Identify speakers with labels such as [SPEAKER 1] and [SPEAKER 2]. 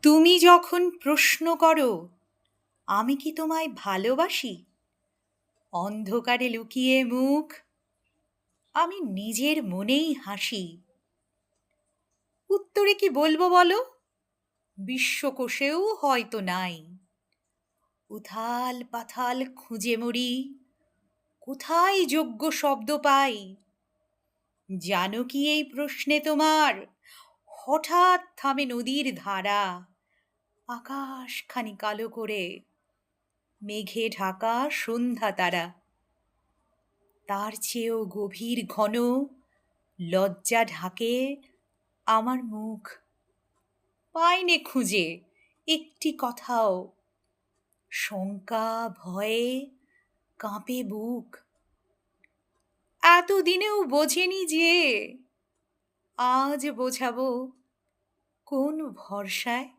[SPEAKER 1] তুমি যখন প্রশ্ন করো আমি কি তোমায় ভালোবাসি, অন্ধকারে লুকিয়ে মুখ আমি নিজের মনেই হাসি। উত্তরে কি বলবো বলো? বিশ্বকোষেও হয়তো নাই। উথাল পাথাল খুঁজে মরি, কোথায় যোগ্য শব্দ পাই? জানো কি এই প্রশ্নে তোমার হঠাৎ থামে নদীর ধারা, আকাশখানি কালো করে মেঘে ঢাকা সন্ধ্যা তারা। তার চেয়েও গভীর ঘন লজ্জা ঢাকে আমার মুখ। পাইনে খুঁজে একটি কথাও, শঙ্কা ভয়ে কাঁপে বুক। এতদিনেও বোঝেনি যে আজ বোঝাবো কোন ভরসায়।